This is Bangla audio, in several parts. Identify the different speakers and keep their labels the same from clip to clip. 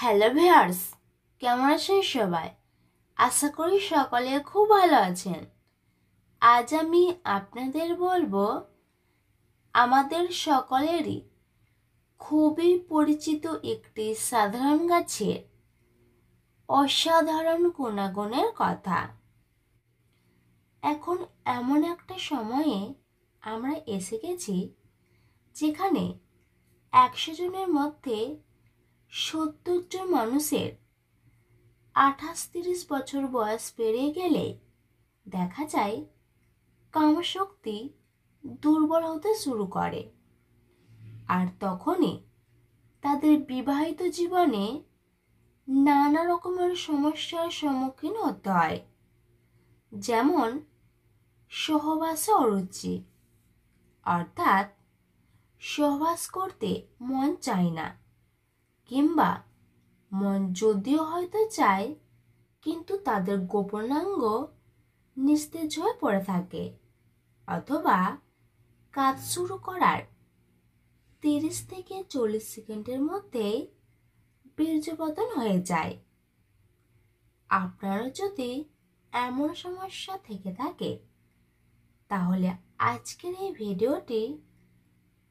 Speaker 1: হ্যালো ভিউয়ার্স, কেমন আছেন সবাই? আশা করি সকলে খুব ভালো আছেন। আজ আমি আপনাদের বলবো আমাদের সকলেরই খুবই পরিচিত একটি সাধারণ গাছের অসাধারণ গুণাগুণের কথা। এখন এমন একটা সময়ে আমরা এসে গেছি যেখানে 100 জনের মধ্যে 70 জন মানুষের 28-30 বছর বয়স পেরিয়ে গেলে দেখা যায় কামশক্তি দুর্বল হতে শুরু করে, আর তখনই তাদের বিবাহিত জীবনে নানা রকমের সমস্যার সম্মুখীন হতে হয়, যেমন সহবাসে অরুচি, অর্থাৎ সহবাস করতে মন চায় না, কিংবা মন যদিও হয়তো চায় কিন্তু তাদের গোপনাঙ্গ নিস্তেজ হয়ে পড়ে থাকে, অথবা কাজ শুরু করার 30 থেকে 40 সেকেন্ডের মধ্যেই বীর্যপতন হয়ে যায়। আপনারও যদি এমন সমস্যা থেকে থাকে তাহলে আজকের এই ভিডিওটি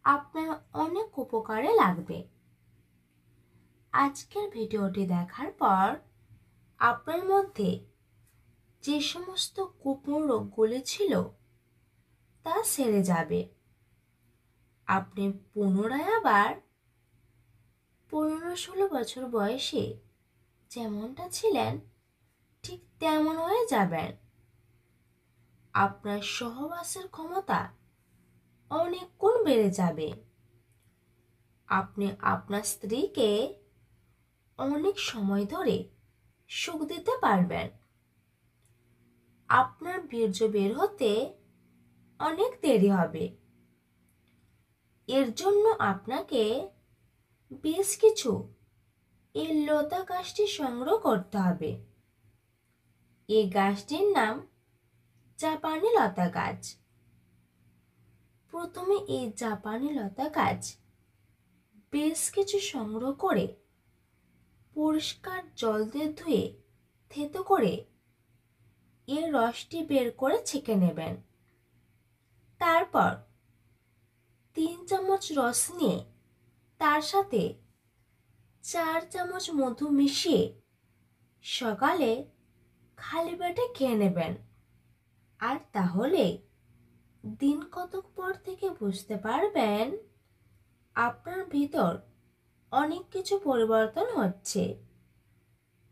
Speaker 1: আপনার অনেক উপকারে লাগবে। আজকের ভিডিওটি দেখার পর আপনার মধ্যে যে সমস্ত গোপন রোগগুলি ছিল তা সেরে যাবে। আপনি পুনরায় আবার 15-16 বছর বয়সে যেমনটা ছিলেন ঠিক তেমন হয়ে যাবেন। আপনার সহবাসের ক্ষমতা অনেক গুণ বেড়ে যাবে। আপনি আপনার স্ত্রীকে অনেক সময় ধরে সুখ দিতে পারবেন। আপনার বীর্য বের হতে অনেক দেরি হবে। এর জন্য আপনাকে বেশ কিছু এই লতা গাছটি সংগ্রহ করতে হবে। এই গাছটির নাম জাপানি লতা গাছ। প্রথমে এই জাপানি লতা গাছ বেশ কিছু সংগ্রহ করে পরিষ্কার জল দিয়ে ধুয়ে থেতো করে এর রসটি বের করে ছেঁকে নেবেন। তারপর 3 চামচ রস নিয়ে তার সাথে 4 চামচ মধু মিশিয়ে সকালে খালি পেটে খেয়ে নেবেন। আর তাহলে দিন কতক পর থেকে বুঝতে পারবেন আপনার ভিতর অনেক কিছু পরিবর্তন হচ্ছে।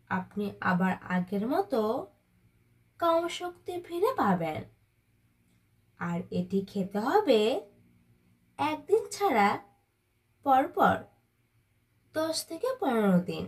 Speaker 1: আপনি আবার আগের মতো কামশক্তি ফিরে পাবেন। আর এটি খেতে হবে একদিন ছাড়া পরপর 10 থেকে 15 দিন।